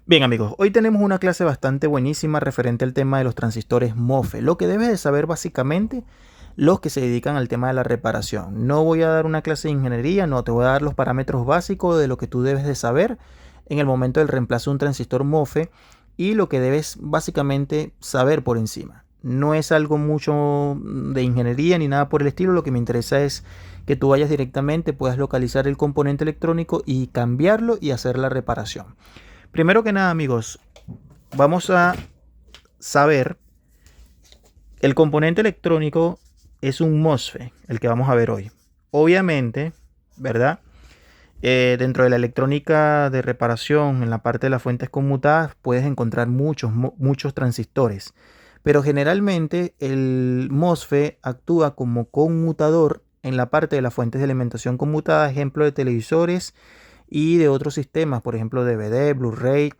Bien amigos, hoy tenemos una clase bastante buenísima referente al tema de los transistores MOSFET. Lo que debes de saber básicamente los que se dedican al tema de la reparación. No voy a dar una clase de ingeniería, no, te voy a dar los parámetros básicos de lo que tú debes de saber en el momento del reemplazo de un transistor MOSFET y lo que debes básicamente saber por encima. No es algo mucho de ingeniería ni nada por el estilo, lo que me interesa es que tú vayas directamente, puedas localizar el componente electrónico y cambiarlo y hacer la reparación. Primero que nada, amigos, vamos a saber el componente electrónico es un MOSFET, el que vamos a ver hoy. Obviamente, ¿verdad? Dentro de la electrónica de reparación, en la parte de las fuentes conmutadas, puedes encontrar muchos transistores. Pero generalmente el MOSFET actúa como conmutador en la parte de las fuentes de alimentación conmutada, ejemplo de televisores y de otros sistemas, por ejemplo DVD, Blu-ray,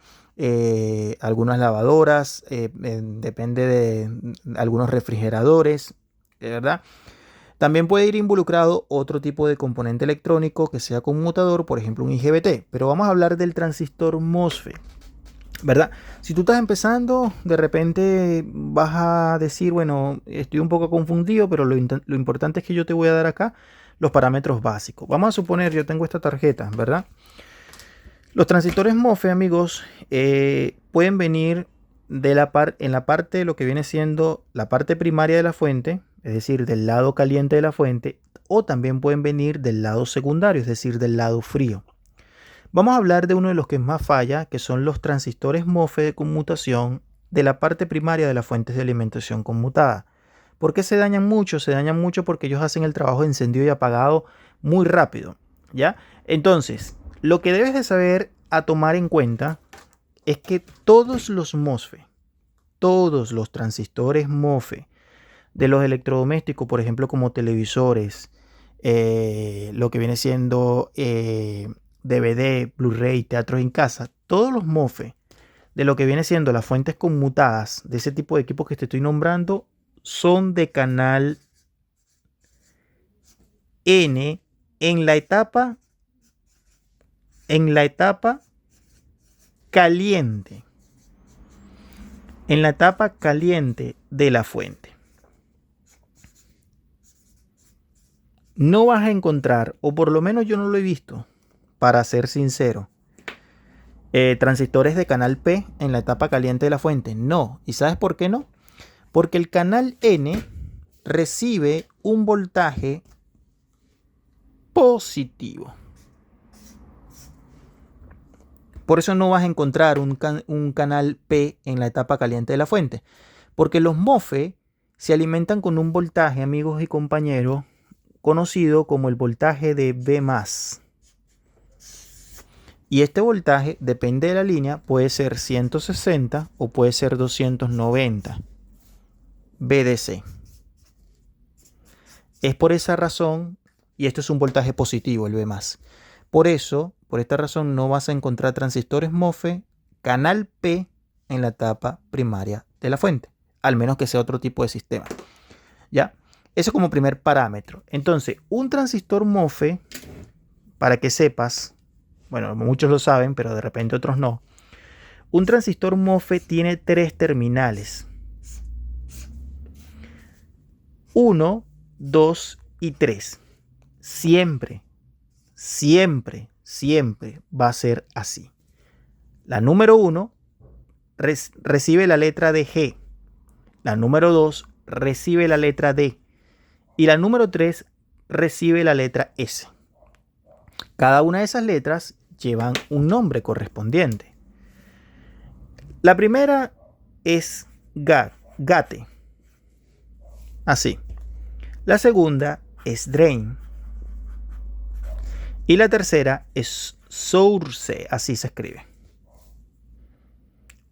algunas lavadoras, depende de algunos refrigeradores, ¿verdad? También puede ir involucrado otro tipo de componente electrónico que sea conmutador, por ejemplo un IGBT, pero vamos a hablar del transistor MOSFET, ¿verdad? Si tú estás empezando, de repente vas a decir, bueno, estoy un poco confundido, pero lo importante es que yo te voy a dar acá los parámetros básicos. Vamos a suponer, yo tengo esta tarjeta, ¿verdad? Los transistores MOSFET, amigos, pueden venir en la parte de lo que viene siendo la parte primaria de la fuente, es decir, del lado caliente de la fuente, o también pueden venir del lado secundario, es decir, del lado frío. Vamos a hablar de uno de los que más falla, que son los transistores MOSFET de conmutación de la parte primaria de las fuentes de alimentación conmutada. ¿Por qué se dañan mucho? Se dañan mucho porque ellos hacen el trabajo de encendido y apagado muy rápido, ¿ya? Entonces, lo que debes de saber a tomar en cuenta es que todos los MOSFET, todos los transistores MOSFET de los electrodomésticos, por ejemplo, como televisores, lo que viene siendo DVD, Blu-ray, teatros en casa, todos los MOSFET de lo que viene siendo las fuentes conmutadas de ese tipo de equipos que te estoy nombrando son de canal N en la etapa caliente, en la etapa caliente de la fuente. No vas a encontrar, o por lo menos yo no lo he visto, para ser sincero, transistores de canal P en la etapa caliente de la fuente. No. ¿Y sabes por qué no? Porque el canal N recibe un voltaje positivo. Por eso no vas a encontrar un canal P en la etapa caliente de la fuente. Porque los MOSFET se alimentan con un voltaje, amigos y compañeros, conocido como el voltaje de V+. Y este voltaje, depende de la línea, puede ser 160 o puede ser 290 VDC. Es por esa razón, y esto es un voltaje positivo, el V+. Por eso, por esta razón, no vas a encontrar transistores MOSFET canal P en la etapa primaria de la fuente, al menos que sea otro tipo de sistema. ¿Ya? Eso como primer parámetro. Entonces, un transistor MOSFET, para que sepas, bueno, muchos lo saben, pero de repente otros no. Un transistor MOSFET tiene 3 terminales. 1, 2 y 3. Siempre va a ser así. La número 1 recibe la letra de G. La número 2 recibe la letra D. Y la número 3 recibe la letra S. Cada una de esas letras llevan un nombre correspondiente. La primera es gate. Así. La segunda es drain. Y la tercera es source. Así se escribe.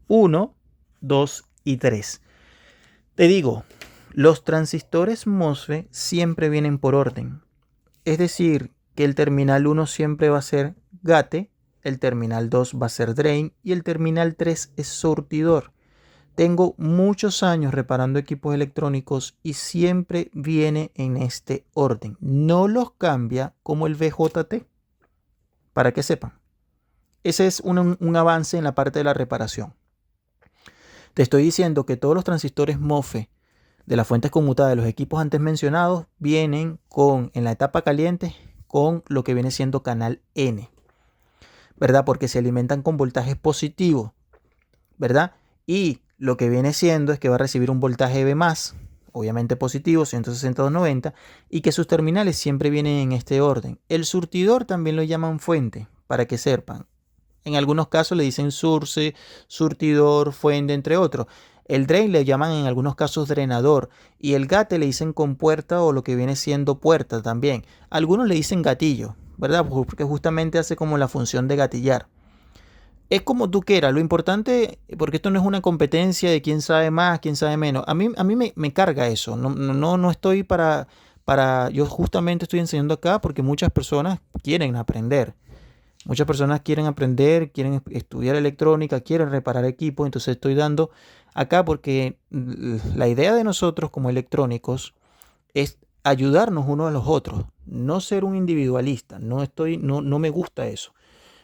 1, 2 y 3. Te digo, los transistores MOSFET siempre vienen por orden. Es decir, que el terminal 1 siempre va a ser gate, el terminal 2 va a ser drain y el terminal 3 es surtidor. Tengo muchos años reparando equipos electrónicos y siempre viene en este orden. No los cambia como el VJT, para que sepan. ese es un avance en la parte de la reparación. Te estoy diciendo que todos los transistores MOSFET de las fuentes conmutadas de los equipos antes mencionados vienen en la etapa caliente, con lo que viene siendo canal N, ¿verdad? Porque se alimentan con voltajes positivos, ¿verdad? Y lo que viene siendo es que va a recibir un voltaje B+, obviamente positivo, 160-290, y que sus terminales siempre vienen en este orden. El surtidor también lo llaman fuente, para que sepan. En algunos casos le dicen source, surtidor, fuente, entre otros. El drain le llaman en algunos casos drenador, y el gate le dicen compuerta o lo que viene siendo puerta también. Algunos le dicen gatillo, ¿verdad? Porque justamente hace como la función de gatillar. Es como tú quieras, lo importante, porque esto no es una competencia de quién sabe más, quién sabe menos. A mí me carga eso. No estoy yo justamente estoy enseñando acá porque muchas personas quieren aprender. Muchas personas quieren aprender, quieren estudiar electrónica, quieren reparar equipos. Entonces estoy dando acá porque la idea de nosotros como electrónicos es ayudarnos unos a los otros, no ser un individualista. No me gusta eso.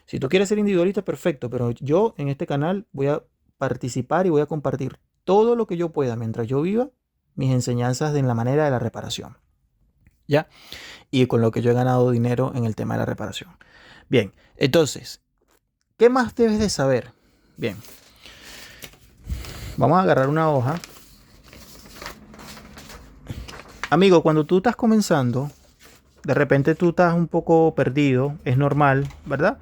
Si tú quieres ser individualista, perfecto, pero yo en este canal voy a participar y voy a compartir todo lo que yo pueda mientras yo viva mis enseñanzas en la manera de la reparación. ¿Ya? Y con lo que yo he ganado dinero en el tema de la reparación. Bien, entonces, ¿qué más debes de saber? Bien, vamos a agarrar una hoja. Amigo, cuando tú estás comenzando, de repente tú estás un poco perdido, es normal, ¿verdad?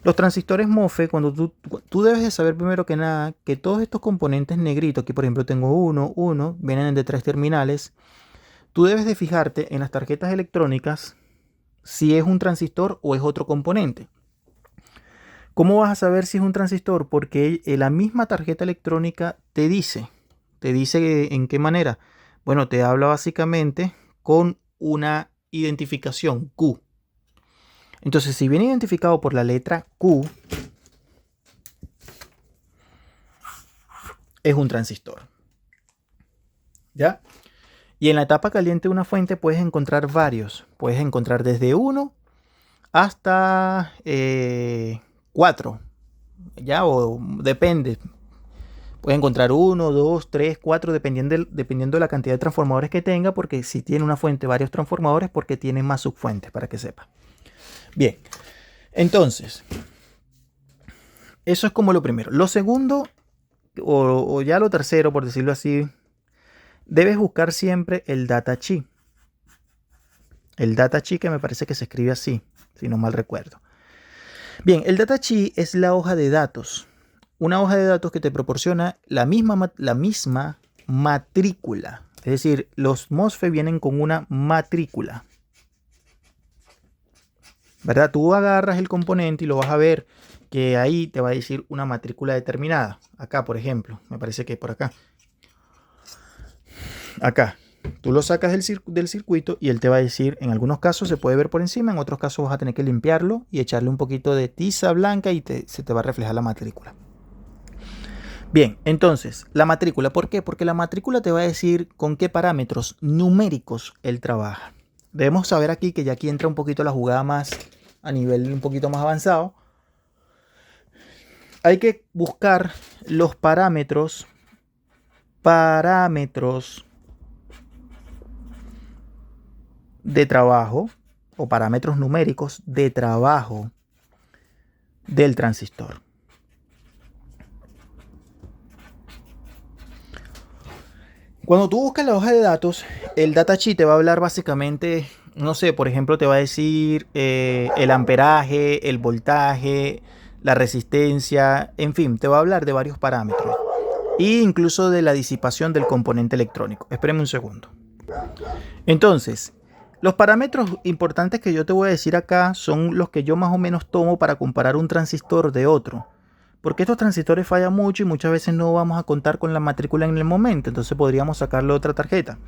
Los transistores MOSFET, cuando tú debes de saber primero que nada que todos estos componentes negritos, aquí por ejemplo tengo uno, vienen de 3 terminales. Tú debes de fijarte en las tarjetas electrónicas si es un transistor o es otro componente. ¿Cómo vas a saber si es un transistor? Porque la misma tarjeta electrónica te dice en qué manera. Bueno, te habla básicamente con una identificación Q. Entonces, si viene identificado por la letra Q, es un transistor. ¿Ya? Y en la etapa caliente de una fuente puedes encontrar varios. Puedes encontrar desde 1 hasta 4. ¿Ya? O depende. Puedes encontrar 1, 2, 3, 4, dependiendo de la cantidad de transformadores que tenga. Porque si tiene una fuente varios transformadores, porque tiene más subfuentes, para que sepa. Bien. Entonces, eso es como lo primero. Lo segundo, o ya lo tercero, por decirlo así, debes buscar siempre el datasheet. El datasheet, que me parece que se escribe así, si no mal recuerdo. Bien, el datasheet es la hoja de datos. Una hoja de datos que te proporciona la misma matrícula. Es decir, los MOSFET vienen con una matrícula, ¿verdad? Tú agarras el componente y lo vas a ver que ahí te va a decir una matrícula determinada. Acá, por ejemplo, me parece que por acá. Acá, tú lo sacas del circuito y él te va a decir, en algunos casos se puede ver por encima, en otros casos vas a tener que limpiarlo y echarle un poquito de tiza blanca y se te va a reflejar la matrícula. Bien, entonces, la matrícula, ¿por qué? Porque la matrícula te va a decir con qué parámetros numéricos él trabaja. Debemos saber aquí que ya aquí entra un poquito la jugada más a nivel un poquito más avanzado. Hay que buscar los parámetros de trabajo o parámetros numéricos de trabajo del transistor. Cuando tú buscas la hoja de datos, el datasheet te va a hablar básicamente, no sé, por ejemplo, te va a decir el amperaje, el voltaje, la resistencia, en fin, te va a hablar de varios parámetros e incluso de la disipación del componente electrónico. Espérame un segundo. Entonces, los parámetros importantes que yo te voy a decir acá son los que yo más o menos tomo para comparar un transistor de otro. Porque estos transistores fallan mucho y muchas veces no vamos a contar con la matrícula en el momento. Entonces podríamos sacarle otra tarjeta.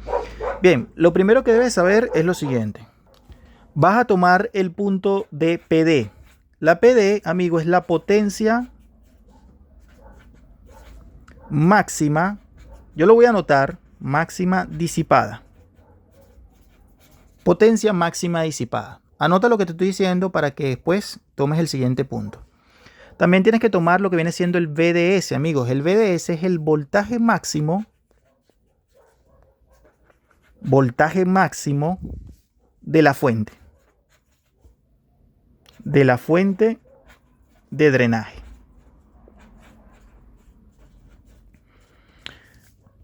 Bien, lo primero que debes saber es lo siguiente. Vas a tomar el punto de PD. La PD, amigo, es la potencia máxima. Yo lo voy a anotar. Máxima disipada. Potencia máxima disipada. Anota lo que te estoy diciendo para que después tomes el siguiente punto. También tienes que tomar lo que viene siendo el VDS, amigos. El VDS es el voltaje máximo de la fuente. De la fuente de drenaje.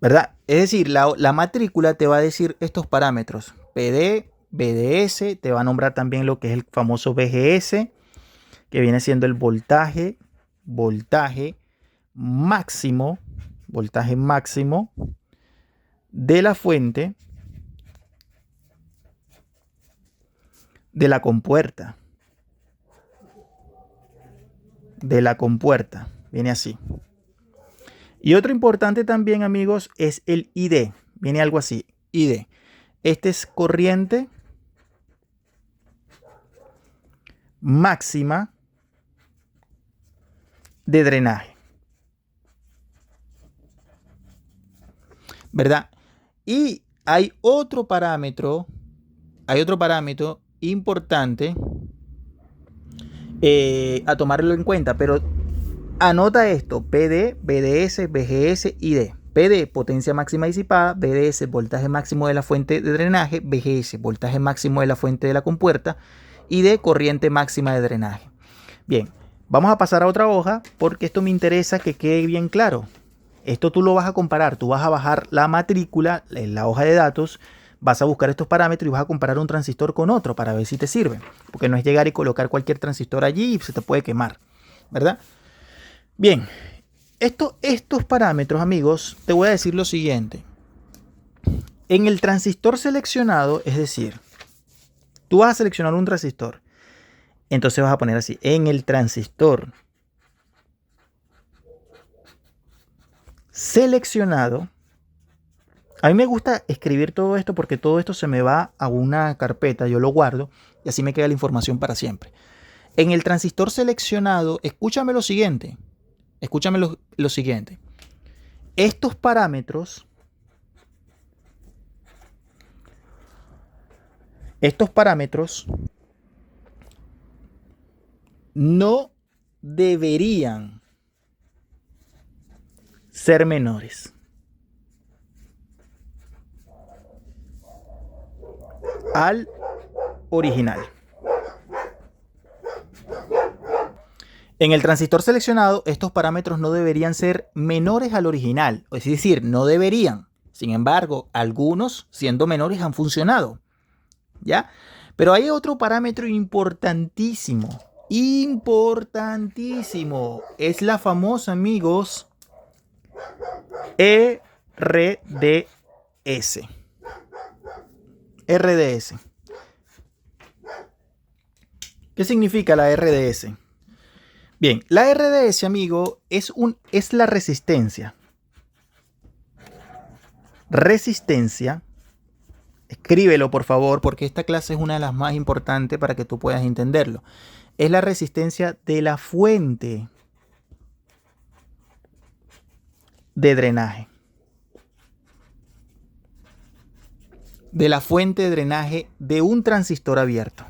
¿Verdad? Es decir, la matrícula te va a decir estos parámetros. PD, VDS, te va a nombrar también lo que es el famoso VGS, que viene siendo el voltaje máximo de la fuente de la compuerta. Viene así. Y otro importante también, amigos, es el ID. Viene algo así, ID. Este es corriente máxima de drenaje. ¿Verdad? Y hay otro parámetro importante a tomarlo en cuenta, pero anota esto: PD, VDS, VGS, ID. PD, potencia máxima disipada; VDS, voltaje máximo de la fuente de drenaje; VGS, voltaje máximo de la fuente de la compuerta; ID, corriente máxima de drenaje. Bien, vamos a pasar a otra hoja porque esto me interesa que quede bien claro. Esto tú lo vas a comparar, tú vas a bajar la matrícula en la hoja de datos, vas a buscar estos parámetros y vas a comparar un transistor con otro para ver si te sirve. Porque no es llegar y colocar cualquier transistor allí y se te puede quemar, ¿verdad? Bien, estos parámetros, amigos, te voy a decir lo siguiente. En el transistor seleccionado, es decir, tú vas a seleccionar un transistor. Entonces vas a poner así: en el transistor seleccionado. A mí me gusta escribir todo esto porque todo esto se me va a una carpeta, yo lo guardo y así me queda la información para siempre. En el transistor seleccionado, escúchame lo siguiente. Lo siguiente. Estos parámetros no deberían ser menores al original. En el transistor seleccionado, estos parámetros no deberían ser menores al original, es decir, no deberían. Sin embargo, algunos, siendo menores, han funcionado, ¿ya? Pero hay otro parámetro importantísimo, es la famosa, amigos, RDS. ¿Qué significa la RDS? Bien, la RDS, amigo, es la resistencia. Escríbelo, por favor, porque esta clase es una de las más importantes para que tú puedas entenderlo. Es la resistencia de la fuente de drenaje. De la fuente de drenaje de un transistor abierto.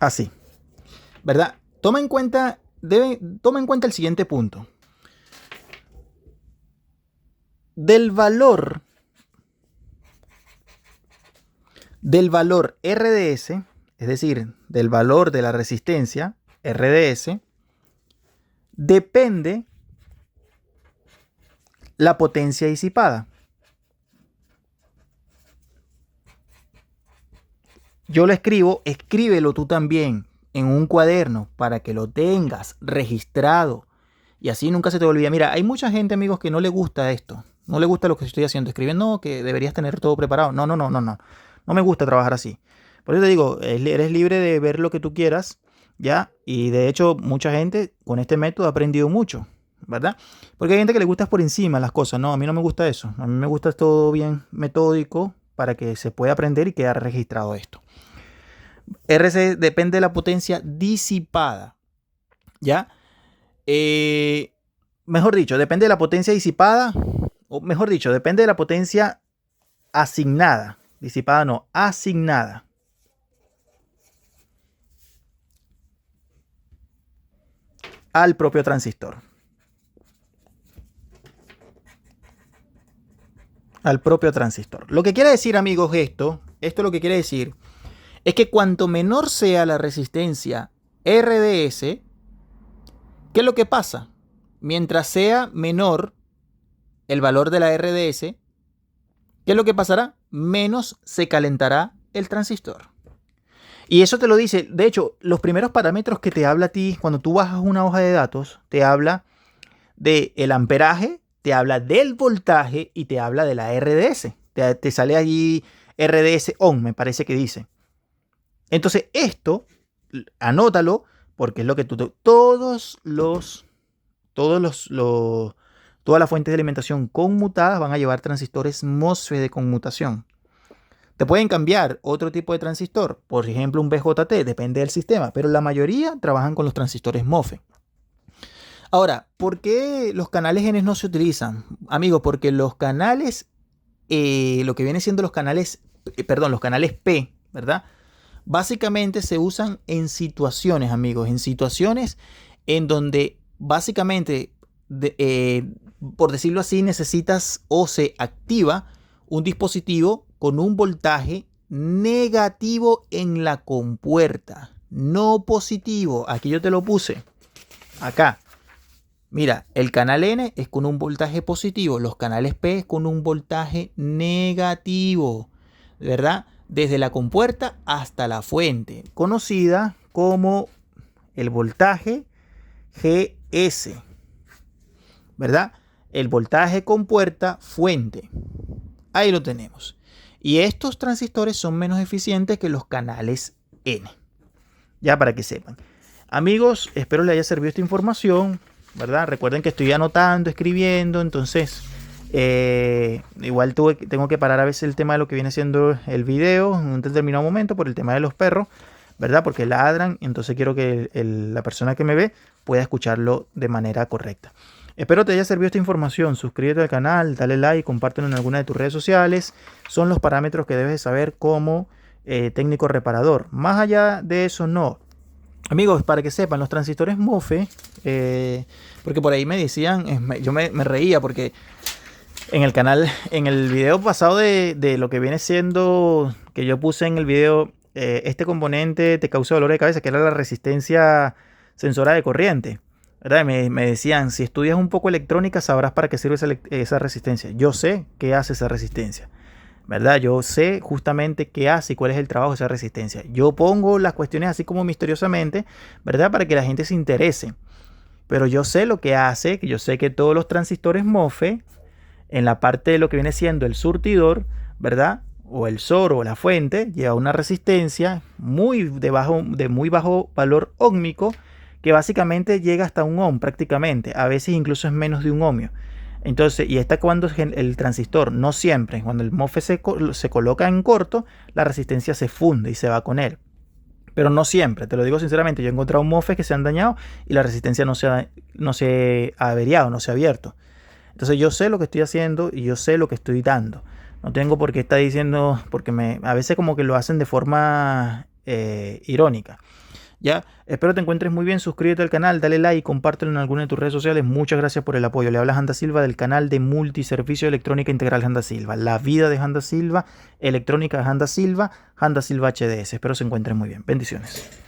Así, ¿verdad? Toma en cuenta el siguiente punto. Del valor RDS, es decir, del valor de la resistencia RDS, depende la potencia disipada. Yo lo escribo, escríbelo tú también en un cuaderno para que lo tengas registrado y así nunca se te olvida. Mira, hay mucha gente, amigos, que no le gusta esto, no le gusta lo que estoy haciendo. Escriben, no, que deberías tener todo preparado. No me gusta trabajar así. Por eso te digo, eres libre de ver lo que tú quieras, ¿ya? Y de hecho, mucha gente con este método ha aprendido mucho, ¿verdad? Porque hay gente que le gusta por encima las cosas. No, a mí no me gusta eso. A mí me gusta todo bien metódico para que se pueda aprender y quedar registrado esto. RC depende de la potencia disipada, ¿ya? Mejor dicho, depende de la potencia disipada, o mejor dicho, depende de la potencia asignada, disipada no, asignada. Al propio transistor. Al propio transistor. Lo que quiere decir, amigos, esto lo que quiere decir es que cuanto menor sea la resistencia RDS, ¿qué es lo que pasa? Mientras sea menor el valor de la RDS, ¿qué es lo que pasará? Menos se calentará el transistor. Y eso te lo dice, de hecho, los primeros parámetros que te habla a ti cuando tú bajas una hoja de datos, te habla del amperaje, te habla del voltaje y te habla de la RDS. Te sale allí RDS on, me parece que dice. Entonces esto, anótalo, porque es lo que todas las fuentes de alimentación conmutadas van a llevar transistores MOSFET de conmutación. Te pueden cambiar otro tipo de transistor, por ejemplo un BJT, depende del sistema, pero la mayoría trabajan con los transistores MOSFET. Ahora, ¿por qué los canales N no se utilizan? Amigos, porque los canales, lo que viene siendo los canales P, ¿verdad? Básicamente se usan en situaciones, amigos, en situaciones en donde básicamente, por decirlo así, necesitas o se activa un dispositivo con un voltaje negativo en la compuerta, no positivo. Aquí yo te lo puse, acá. Mira, el canal N es con un voltaje positivo, los canales P es con un voltaje negativo, ¿verdad? Desde la compuerta hasta la fuente, conocida como el voltaje GS, ¿verdad? El voltaje compuerta fuente. Ahí lo tenemos. Y estos transistores son menos eficientes que los canales N. Ya para que sepan. Amigos, espero les haya servido esta información, ¿verdad? Recuerden que estoy anotando, escribiendo, entonces igual tengo que parar a veces el tema de lo que viene siendo el video en un determinado momento por el tema de los perros, ¿verdad? Porque ladran, entonces quiero que la persona que me ve pueda escucharlo de manera correcta. Espero te haya servido esta información. Suscríbete al canal, dale like, compártelo en alguna de tus redes sociales. Son los parámetros que debes de saber como técnico reparador. Más allá de eso, no. Amigos, para que sepan, los transistores MOSFET, porque por ahí me decían, yo me reía porque en el canal, en el video pasado de lo que viene siendo, que yo puse en el video, este componente te causa dolor de cabeza, que era la resistencia sensora de corriente. ¿Verdad? Me decían, si estudias un poco electrónica sabrás para qué sirve esa resistencia. Yo sé qué hace esa resistencia, ¿verdad? Yo sé justamente qué hace y cuál es el trabajo de esa resistencia. Yo pongo las cuestiones así como misteriosamente, ¿verdad? Para que la gente se interese. Pero yo sé lo que hace, que yo sé que todos los transistores MOSFET, en la parte de lo que viene siendo el surtidor, ¿verdad? O el SOR o la fuente, lleva una resistencia de muy bajo valor óhmico, que básicamente llega hasta un ohm prácticamente, a veces incluso es menos de un ohmio. Entonces, y esta cuando el transistor, no siempre, cuando el MOSFET se coloca en corto, la resistencia se funde y se va con él. Pero no siempre, te lo digo sinceramente, yo he encontrado MOSFET que se han dañado y la resistencia no se ha averiado, no se ha abierto. Entonces yo sé lo que estoy haciendo y yo sé lo que estoy dando. No tengo por qué estar diciendo, porque a veces como que lo hacen de forma irónica. Ya, espero te encuentres muy bien, suscríbete al canal, dale like, compártelo en alguna de tus redes sociales. Muchas gracias por el apoyo. Le habla Janda Silva del canal de Multiservicio Electrónica Integral Janda Silva. La vida de Janda Silva, electrónica de Janda Silva HDS. Espero se encuentren muy bien. Bendiciones.